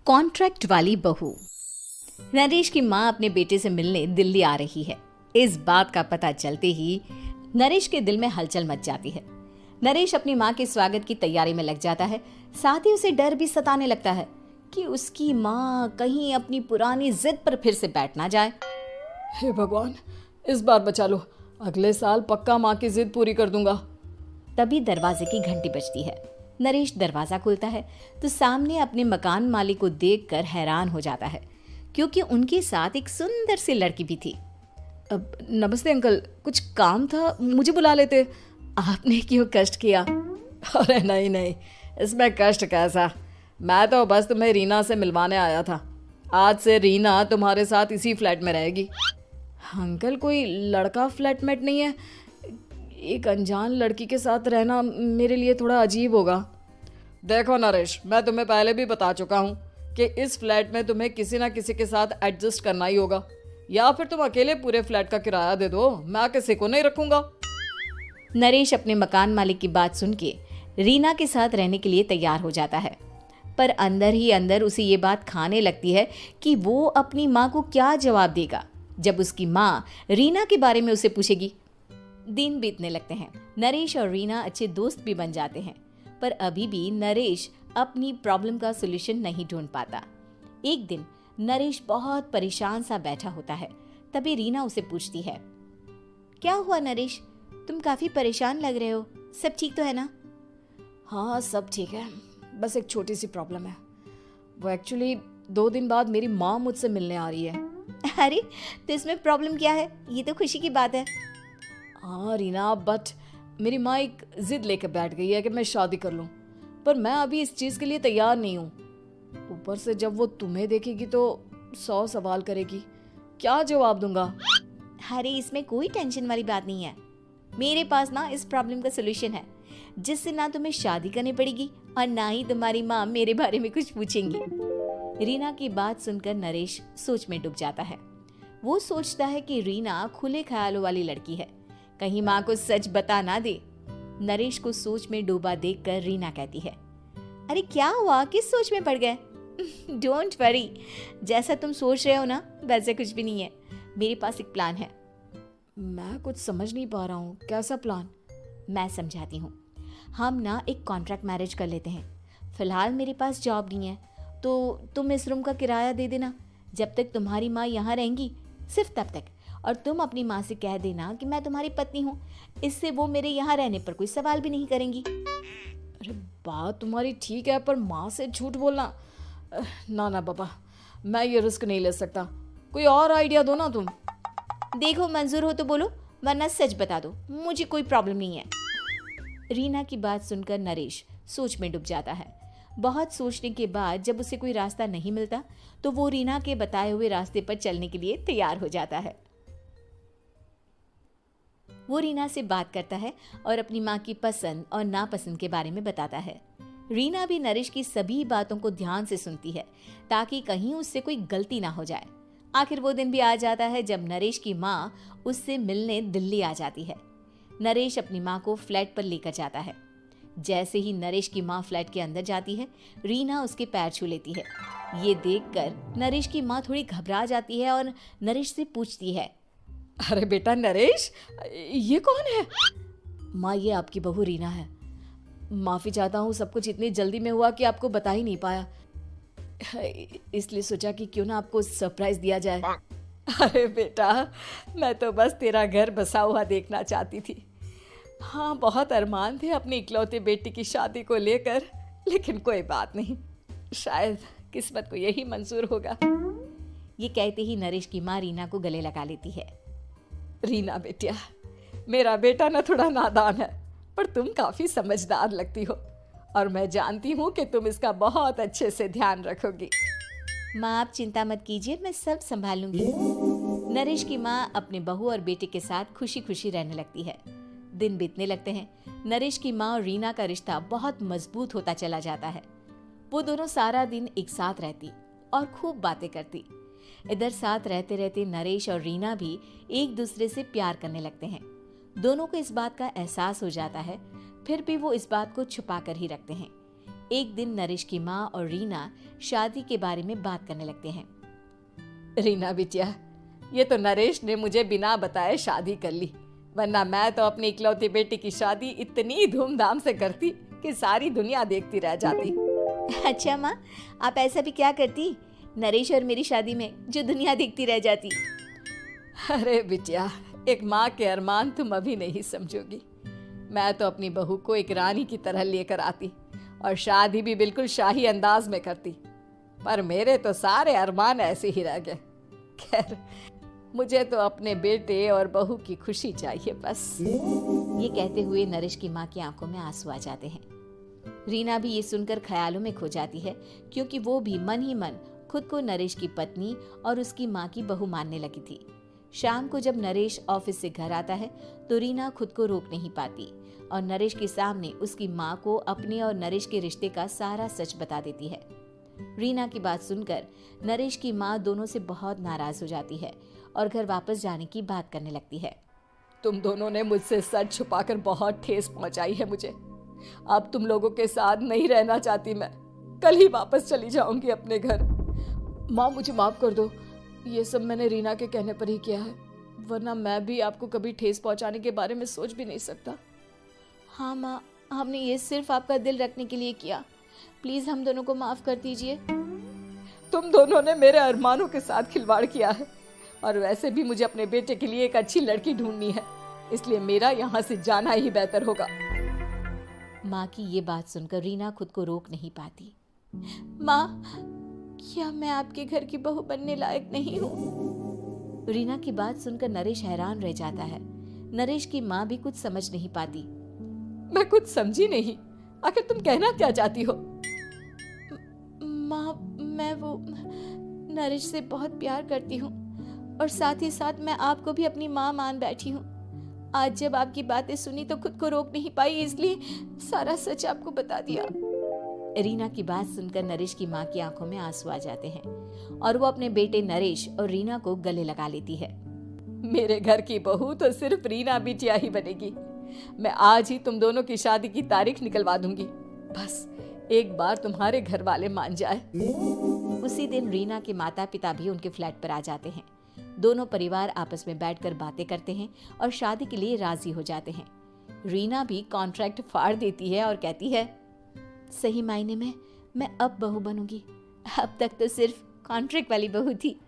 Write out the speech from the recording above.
Contract वाली बहू। नरेश की माँ अपने बेटे से मिलने दिल्ली आ रही है। इस बात का पता चलते ही नरेश के दिल में हलचल मच जाती है। नरेश अपनी माँ के स्वागत की तैयारी में लग जाता है। साथ ही उसे डर भी सताने लगता है कि उसकी माँ कहीं अपनी पुरानी जिद पर फिर से बैठ ना जाए। हे भगवान, इस बार बचा लो, अगले साल पक्का माँ की जिद पूरी कर दूंगा। तभी दरवाजे की घंटी बजती है। नरेश दरवाजा खोलता है तो सामने अपने मकान मालिक को देखकर हैरान हो जाता है, क्योंकि उनके साथ एक सुंदर सी लड़की भी थी। अब नमस्ते अंकल, कुछ काम था, मुझे बुला लेते। आपने क्यों कष्ट किया? अरे नहीं नहीं, इसमें कष्ट कैसा, मैं तो बस तुम्हें रीना से मिलवाने आया था। आज से रीना तुम्हारे साथ इसी फ्लैट में रहेगी। अंकल, कोई लड़का फ्लैटमेट नहीं है? एक अनजान लड़की के साथ रहना मेरे लिए थोड़ा अजीब होगा। देखो नरेश, मैं तुम्हें पहले भी बता चुका हूँ कि इस फ्लैट में तुम्हें किसी ना किसी के साथ एडजस्ट करना ही होगा, या फिर तुम अकेले पूरे फ्लैट का किराया दे दो, मैं किसी को नहीं रखूंगा। नरेश अपने मकान मालिक की बात सुन के रीना के साथ रहने के लिए तैयार हो जाता है, पर अंदर ही अंदर उसे ये बात खाने लगती है कि वो अपनी माँ को क्या जवाब देगा जब उसकी माँ रीना के बारे में उसे पूछेगी। दिन बीतने लगते हैं। नरेश और रीना अच्छे दोस्त भी बन जाते हैं, पर अभी भी नरेश अपनी प्रॉब्लम का सॉल्यूशन नहीं ढूंढ पाता। एक दिन नरेश बहुत परेशान सा बैठा होता है। तभी रीना उसे पूछती है, क्या हुआ नरेश, तुम काफी परेशान लग रहे हो, सब ठीक तो है ना? हाँ सब ठीक है, बस एक छोटी सी प्रॉब्लम है। वो एक्चुअली 2 दिन बाद मेरी माँ मुझसे मिलने आ रही है। अरे तो इसमें प्रॉब्लम क्या है, ये तो खुशी की बात है। हाँ रीना, बट मेरी माँ एक जिद लेकर बैठ गई है कि मैं शादी कर लूँ, पर मैं अभी इस चीज़ के लिए तैयार नहीं हूँ। ऊपर से जब वो तुम्हें देखेगी तो 100 सवाल करेगी, क्या जवाब दूंगा? अरे इसमें कोई टेंशन वाली बात नहीं है, मेरे पास ना इस प्रॉब्लम का सलूशन है, जिससे ना तुम्हें शादी करनी पड़ेगी और ना ही तुम्हारी माँ मेरे बारे में कुछ पूछेंगी। रीना की बात सुनकर नरेश सोच में डूब जाता है। वो सोचता है कि रीना खुले ख्यालों वाली लड़की है, कहीं माँ को सच बता ना दे। नरेश को सोच में डूबा देखकर रीना कहती है, अरे क्या हुआ, किस सोच में पड़ गए? डोंट वरी, जैसा तुम सोच रहे हो ना वैसे कुछ भी नहीं है, मेरे पास एक प्लान है। मैं कुछ समझ नहीं पा रहा हूँ, कैसा प्लान? मैं समझाती हूँ। हम ना एक कॉन्ट्रैक्ट मैरिज कर लेते हैं। फिलहाल मेरे पास जॉब नहीं है, तो तुम इस रूम का किराया दे देना जब तक तुम्हारी माँ यहाँ रहेंगी, सिर्फ तब तक। और तुम अपनी माँ से कह देना कि मैं तुम्हारी पत्नी हूँ, इससे वो मेरे यहाँ रहने पर कोई सवाल भी नहीं करेंगी। अरे बात तुम्हारी ठीक है, पर माँ से झूठ बोलना, ना ना बाबा, मैं ये रिस्क नहीं ले सकता। कोई और आइडिया दो ना तुम। देखो मंजूर हो तो बोलो, वरना सच बता दो, मुझे कोई प्रॉब्लम नहीं है। रीना की बात सुनकर नरेश सोच में डूब जाता है। बहुत सोचने के बाद जब उसे कोई रास्ता नहीं मिलता तो वो रीना के बताए हुए रास्ते पर चलने के लिए तैयार हो जाता है। वो रीना से बात करता है और अपनी माँ की पसंद और नापसंद के बारे में बताता है। रीना भी नरेश की सभी बातों को ध्यान से सुनती है, ताकि कहीं उससे कोई गलती ना हो जाए। आखिर वो दिन भी आ जाता है जब नरेश की माँ उससे मिलने दिल्ली आ जाती है। नरेश अपनी माँ को फ्लैट पर लेकर जाता है। जैसे ही नरेश की माँ फ्लैट के अंदर जाती है, रीना उसके पैर छू लेती है। ये देखकर नरेश की माँ थोड़ी घबरा जाती है और नरेश से पूछती है, अरे बेटा नरेश, ये कौन है? माँ, ये आपकी बहू रीना है। माफ़ी चाहता हूँ, सब कुछ इतनी जल्दी में हुआ कि आपको बता ही नहीं पाया, इसलिए सोचा कि क्यों ना आपको सरप्राइज दिया जाए। अरे बेटा, मैं तो बस तेरा घर बसा हुआ देखना चाहती थी। हाँ, बहुत अरमान थे अपनी इकलौते बेटी की शादी को लेकर, लेकिन कोई बात नहीं, शायद किस्मत को यही मंजूर होगा। ये कहते ही नरेश की माँ रीना को गले लगा लेती है। रीना बेटिया, मेरा बेटा ना थोड़ा नादान है, पर तुम काफ़ी समझदार लगती हो, और मैं जानती हूँ कि तुम इसका बहुत अच्छे से ध्यान रखोगी। माँ आप चिंता मत कीजिए, मैं सब संभाल लूंगी। नरेश की माँ अपने बहू और बेटे के साथ खुशी खुशी रहने लगती है। दिन बीतने लगते हैं। नरेश की माँ और रीना का रिश्ता बहुत मजबूत होता चला जाता है। वो दोनों सारा दिन एक साथ रहती और खूब बातें करती। इधर साथ रहते रहते नरेश और रीना भी एक दूसरे से प्यार करने लगते हैं। दोनों को इस बात का एहसास हो जाता है, फिर भी वो इस बात को छुपा कर ही रखते हैं। एक दिन नरेश की माँ और रीना शादी के बारे में बात करने लगते हैं। रीना बिटिया, ये तो नरेश ने मुझे बिना बताए शादी कर ली, वरना मैं तो अपनी इकलौती बेटी की शादी इतनी धूमधाम से करती कि सारी दुनिया देखती रह जाती। अच्छा माँ, आप ऐसा भी क्या करती नरेश और मेरी शादी में जो दुनिया देखती रह जाती? अरे बिटिया, एक माँ के अरमान तुम अभी नहीं समझोगी। मैं तो अपनी बहू को एक रानी की तरह लेकर आती और शादी भी बिल्कुल शाही अंदाज में करती, पर मेरे तो सारे अरमान ऐसे ही रह गए। खैर, मुझे तो अपने बेटे और बहू की खुशी चाहिए बस। ये कहते हुए नरेश की माँ की आंखों में आंसू आ जाते हैं। रीना भी ये सुनकर ख्यालों में खो जाती है, क्योंकि वो भी मन ही मन खुद को नरेश की पत्नी और उसकी माँ की बहू मानने लगी थी। शाम को जब नरेश ऑफिस से घर आता है तो रीना खुद को रोक नहीं पाती और नरेश के सामने उसकी माँ को अपने और नरेश के रिश्ते का सारा सच बता देती है। रीना की बात सुनकर नरेश की माँ दोनों से बहुत नाराज हो जाती है और घर वापस जाने की बात करने लगती है। तुम दोनों ने मुझसे सच छुपाकर बहुत ठेस पहुंचाई है मुझे। अब तुम लोगों के साथ नहीं रहना चाहती मैं, कल ही वापस चली जाऊंगी अपने घर। माँ, मुझे माफ कर दो, ये सब मैंने रीना के कहने पर ही किया है, वरना मैं भी आपको कभी ठेस पहुंचाने के बारे में सोच भी नहीं सकता। हाँ माँ, हमने ये सिर्फ आपका दिल रखने के लिए किया, प्लीज हम दोनों को माफ कर दीजिए। तुम दोनों ने मेरे अरमानों के साथ खिलवाड़ किया है, और वैसे भी मुझे अपने बेटे के लिए एक अच्छी लड़की ढूंढनी है, इसलिए मेरा यहाँ से जाना ही बेहतर होगा। माँ की ये बात सुनकर रीना खुद को रोक नहीं पाती। माँ, क्या मैं आपके घर की बहू बनने लायक नहीं हूँ? रीना की बात सुनकर नरेश हैरान रह जाता है। नरेश की माँ भी कुछ समझ नहीं पाती। मैं कुछ समझी नहीं, आखिर तुम कहना क्या चाहती हो? माँ, मैं वो नरेश से बहुत प्यार करती हूँ और साथ ही साथ मैं आपको भी अपनी माँ मान बैठी हूँ। आज जब आपकी बातें सुनी तो खुद को रोक नहीं पाई, इसलिए सारा सच आपको बता दिया। रीना की बात सुनकर नरेश की माँ की आंखों में आंसू आ जाते हैं और वो अपने बेटे नरेश और रीना को गले लगा लेती है। मेरे घर की बहू तो सिर्फ रीना बिटिया ही बनेगी। मैं आज ही तुम दोनों की शादी की तारीख निकलवा दूंगी, बस एक बार तुम्हारे घर वाले मान जाए। उसी दिन रीना के माता पिता भी उनके फ्लैट पर आ जाते हैं। दोनों परिवार आपस में बैठकर बातें करते हैं और शादी के लिए राजी हो जाते हैं। रीना भी कॉन्ट्रैक्ट फाड़ देती है और कहती है, सही मायने में मैं अब बहू बनूंगी, अब तक तो सिर्फ कॉन्ट्रैक्ट वाली बहू थी।